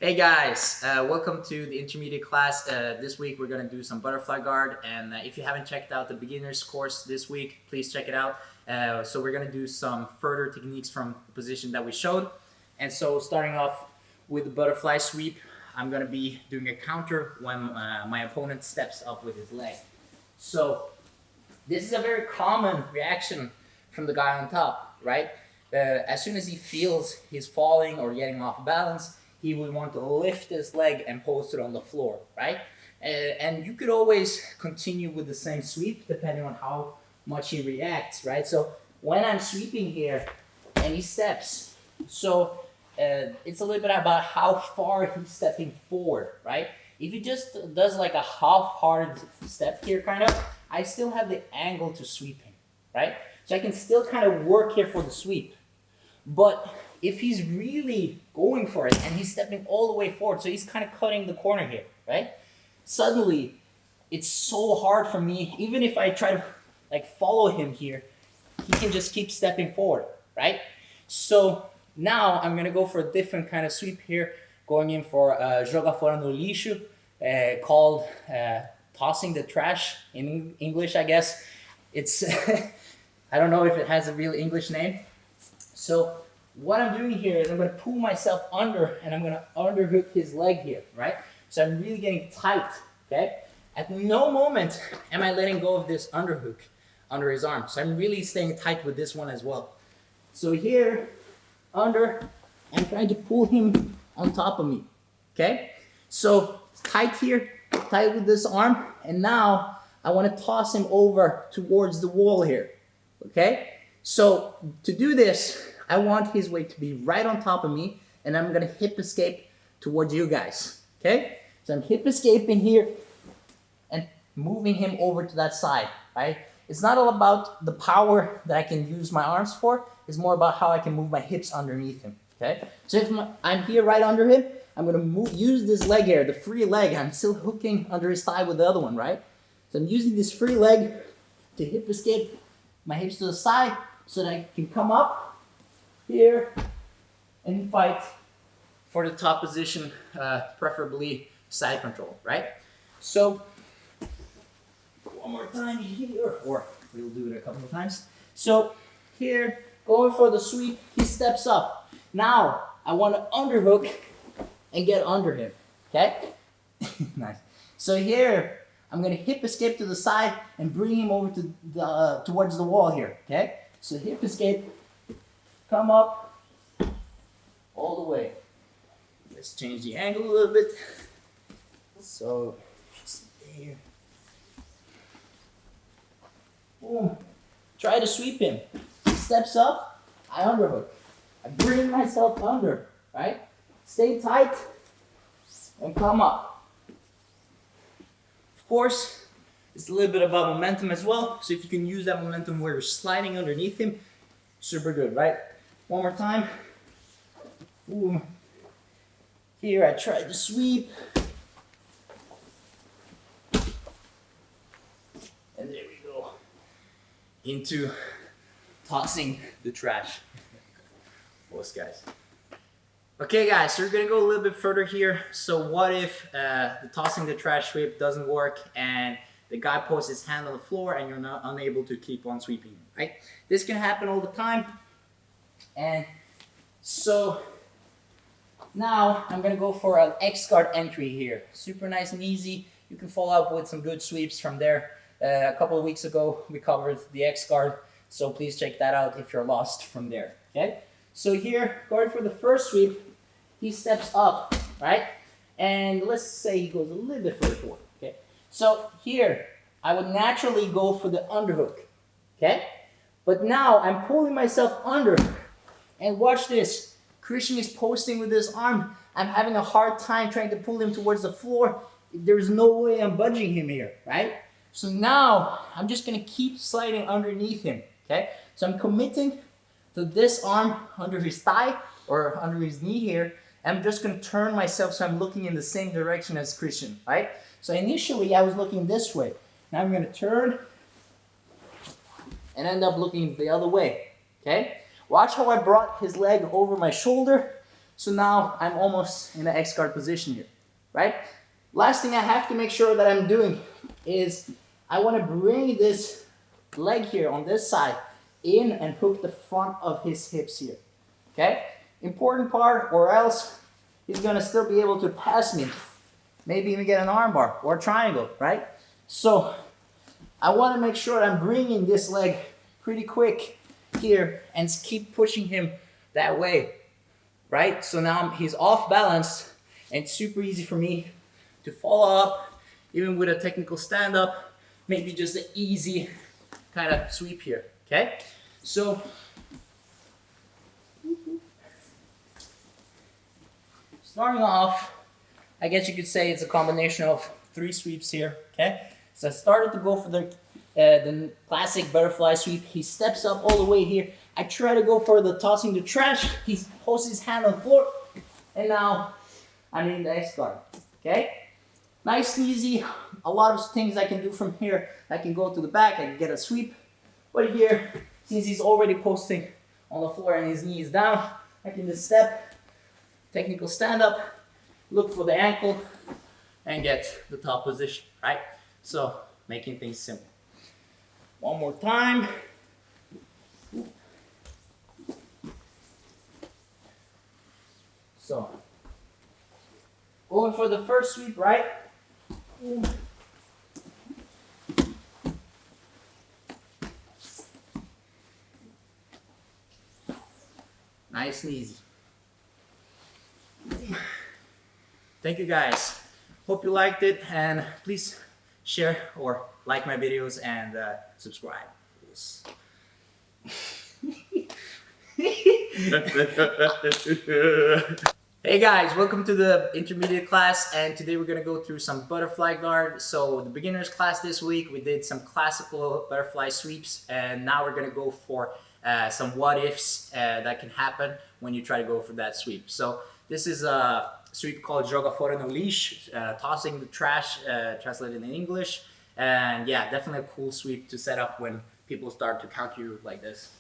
Hey guys, welcome to the intermediate class. This week we're going to do some butterfly guard, and if you haven't checked out the beginners course this week, please check it out. So we're going to do some further techniques from the position that we showed. And so starting off with the butterfly sweep, I'm going to be doing a counter when my opponent steps up with his leg. So this is a very common reaction from the guy on top, right? As soon as he feels he's falling or getting off balance, he would want to lift his leg and post it on the floor, right? And you could always continue with the same sweep depending on how much he reacts, right? So when I'm sweeping here and he steps, so it's a little bit about how far he's stepping forward, right? If he just does like a half-hearted step here, kind of, I still have the angle to sweep him, right? So I can still kind of work here for the sweep. But if he's really going for it and he's stepping all the way forward, so he's kind of cutting the corner here, right? Suddenly, it's so hard for me, even if I try to like follow him here, he can just keep stepping forward, right? So now I'm gonna go for a different kind of sweep here, going in for Joga Fora no Lixo, called tossing the trash in English, I guess. It's, I don't know if it has a real English name. So what I'm doing here is I'm going to pull myself under and I'm going to underhook his leg here, right? So I'm really getting tight, okay? At no moment am I letting go of this underhook under his arm. So I'm really staying tight with this one as well. So here, under, I'm trying to pull him on top of me, okay? So tight here, tight with this arm, and now I want to toss him over towards the wall here, okay? So to do this, I want his weight to be right on top of me, and I'm gonna hip escape towards you guys, okay? So I'm hip escaping here and moving him over to that side, right? It's not all about the power that I can use my arms for, it's more about how I can move my hips underneath him, okay? So if I'm here right under him, I'm gonna use this leg here, the free leg. I'm still hooking under his thigh with the other one, right? So I'm using this free leg to hip escape my hips to the side so that I can come up here and fight for the top position, preferably side control, right? So one more time here, or we'll do it a couple of times. So here, going for the sweep, he steps up. Now I want to underhook and get under him, okay? Nice. So here, I'm gonna hip escape to the side and bring him over to the towards the wall here, okay? So hip escape, come up all the way. Let's change the angle a little bit. So here. Boom. Try to sweep him. He steps up, I underhook. I bring myself under, right? Stay tight and come up. Of course, it's a little bit about momentum as well. So if you can use that momentum where you're sliding underneath him, super good, right? One more time. Boom. Here I tried to sweep. And there we go. Into tossing the trash. Boss guys. Okay guys, so we're gonna go a little bit further here. So what if the tossing the trash sweep doesn't work and the guy posts his hand on the floor and you're not unable to keep on sweeping, right? This can happen all the time. And so now I'm gonna go for an X guard entry here. Super nice and easy. You can follow up with some good sweeps from there. A couple of weeks ago we covered the X guard, so please check that out if you're lost from there. Okay. So here, going for the first sweep, he steps up, right? And let's say he goes a little bit further forward. Okay. So here, I would naturally go for the underhook. Okay. But now I'm pulling myself under. And watch this. Christian is posting with his arm. I'm having a hard time trying to pull him towards the floor. There's no way I'm budging him here, right? So now I'm just gonna keep sliding underneath him, okay? So I'm committing to this arm under his thigh or under his knee here. I'm just gonna turn myself so I'm looking in the same direction as Christian, right? So initially I was looking this way. Now I'm gonna turn and end up looking the other way, okay? Watch how I brought his leg over my shoulder So now I'm almost in the X guard position here, right? Last thing I have to make sure that I'm doing is I want to bring this leg here on this side in and hook the front of his hips here, okay? Important part, or else he's gonna still be able to pass me. Maybe even get an armbar or a triangle, right? So I want to make sure I'm bringing this leg pretty quick here and keep pushing him that way, right? So now he's off balance and it's super easy for me to follow up, even with a technical stand-up, maybe just an easy kind of sweep here, okay? So starting off, I guess you could say it's a combination of 3 sweeps here, okay? So I started to go for the classic butterfly sweep. He steps up all the way here. I try to go for the tossing the trash. He holds his hand on the floor. And now I'm in the X guard, okay? Nice and easy. A lot of things I can do from here. I can go to the back, I can get a sweep. But here, since he's already posting on the floor and his knee is down, I can just step, technical stand up, look for the ankle, and get the top position, right? So, making things simple. One more time. So, going for the first sweep, right? Nice and easy. Thank you guys. Hope you liked it, and please share or like my videos and subscribe. Hey guys, welcome to the intermediate class, and today we're going to go through some butterfly guard. So the beginners class this week, we did some classical butterfly sweeps, and now we're going to go for some what ifs that can happen when you try to go for that sweep. So this is a sweep called Joga, Fora no Lixo, tossing the trash, translated in English. And yeah, definitely a cool sweep to set up when people start to counter you like this.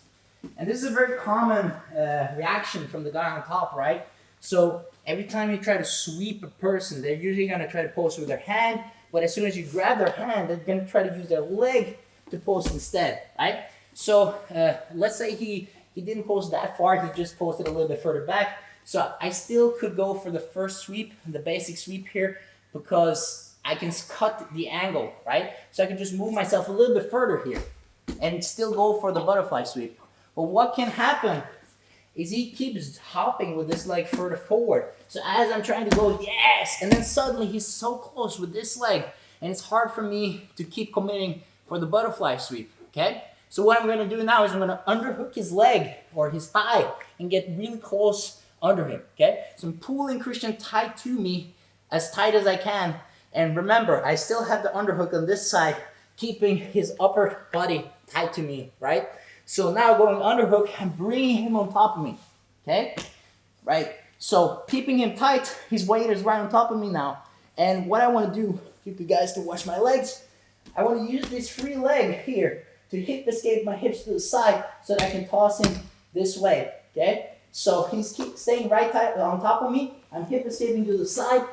And this is a very common reaction from the guy on top, right? So every time you try to sweep a person, they're usually going to try to post with their hand, but as soon as you grab their hand, they're going to try to use their leg to post instead, right? So let's say he didn't post that far, he just posted a little bit further back. So I still could go for the first sweep, the basic sweep here, because I can cut the angle, right? So I can just move myself a little bit further here and still go for the butterfly sweep. But what can happen is he keeps hopping with this leg further forward. So as I'm trying to go, yes, and then suddenly he's so close with this leg, and it's hard for me to keep committing for the butterfly sweep, okay? So what I'm gonna do now is I'm gonna underhook his leg or his thigh and get really close under him, okay? So I'm pulling Christian tight to me, as tight as I can. And remember, I still have the underhook on this side, keeping his upper body tight to me, right? So now going underhook, I'm bringing him on top of me, okay? Right, so keeping him tight, his weight is right on top of me now. And what I want to do, you guys to watch my legs, I want to use this free leg here to hip escape my hips to the side so that I can toss him this way, okay? So he's staying right tight on top of me, I'm hip escaping to the side,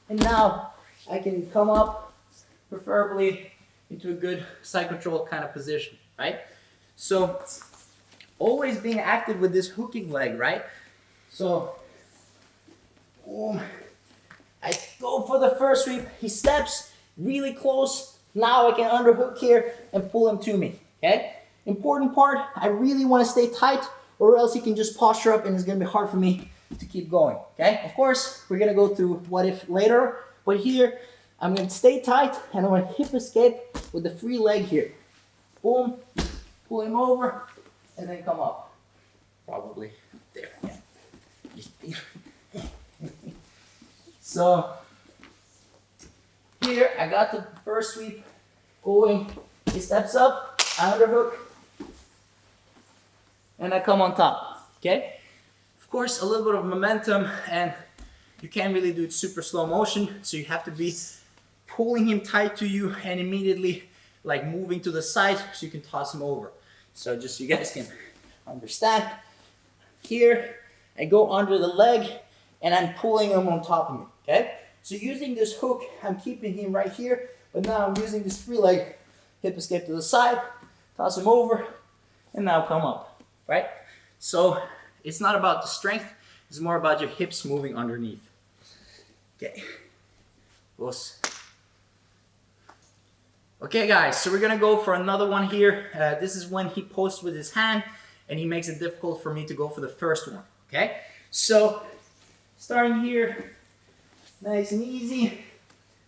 and now I can come up, preferably into a good side control kind of position, right? So, always being active with this hooking leg, right? So, boom. I go for the first sweep. He steps really close. Now I can underhook here and pull him to me, okay? Important part, I really want to stay tight, or else he can just posture up and it's going to be hard for me to keep going, okay? Of course, we're going to go through what if later, but here, I'm going to stay tight and I'm going to hip escape with the free leg here. Boom. Pull him over, and then come up. Probably there, yeah. So, here, I got the first sweep going. He steps up, I underhook, and I come on top, okay? Of course, a little bit of momentum, and you can't really do it super slow motion, so you have to be pulling him tight to you and immediately like moving to the side so you can toss him over. So just so you guys can understand. Here, I go under the leg and I'm pulling him on top of me, okay? So using this hook, I'm keeping him right here, but now I'm using this free leg, hip escape to the side, toss him over, and now come up, right? So it's not about the strength, it's more about your hips moving underneath. Okay. Okay guys, so we're gonna go for another one here. This is when he posts with his hand and he makes it difficult for me to go for the first one, okay? So, starting here, nice and easy.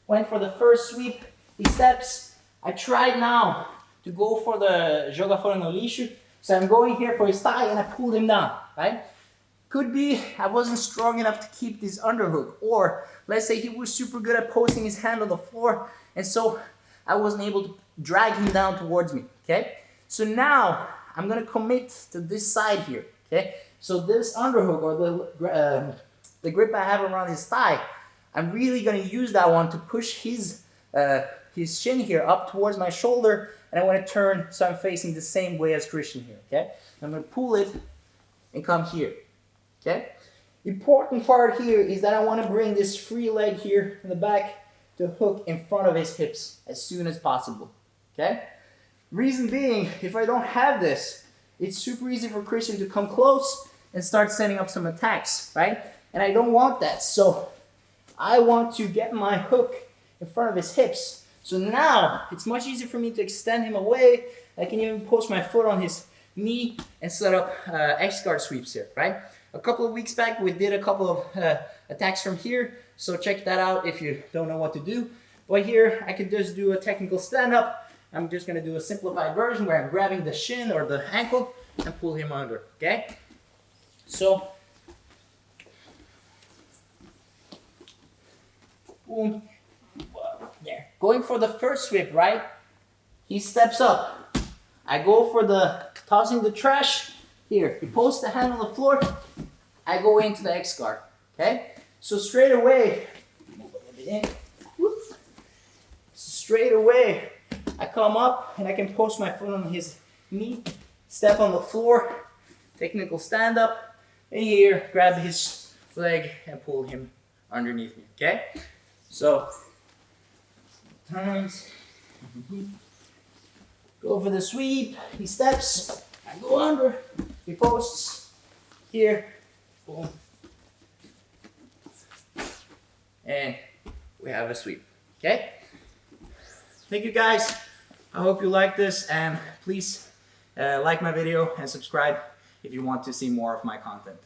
Went for the first sweep, he steps. I tried now to go for the Joga Fora no Lixo. So I'm going here for his thigh and I pulled him down, right? Could be I wasn't strong enough to keep this underhook, or let's say he was super good at posting his hand on the floor and so I wasn't able to drag him down towards me, okay? So now I'm gonna commit to this side here, okay? So this underhook, or the grip I have around his thigh, I'm really gonna use that one to push his shin here up towards my shoulder, and I want to turn so I'm facing the same way as Christian here, okay? I'm gonna pull it and come here, okay? Important part here is that I want to bring this free leg here in the back to hook in front of his hips as soon as possible, okay? Reason being, if I don't have this, it's super easy for Christian to come close and start setting up some attacks, right? And I don't want that, so I want to get my hook in front of his hips. So now it's much easier for me to extend him away. I can even post my foot on his knee and set up X-guard sweeps here, right? A couple of weeks back, we did a couple of attacks from here, so check that out if you don't know what to do. But here, I could just do a technical stand-up. I'm just gonna do a simplified version where I'm grabbing the shin or the ankle and pull him under, okay? So, boom, there. Going for the first sweep, right? He steps up. I go for the tossing the trash. Here, he posts the hand on the floor. I go into the X guard, okay? So straight away, I come up and I can post my foot on his knee, step on the floor, technical stand up, and here, grab his leg and pull him underneath me, okay? So, times, go for the sweep, he steps, I go under, he posts, here, boom, and we have a sweep, okay? Thank you guys, I hope you like this, and please like my video and subscribe if you want to see more of my content.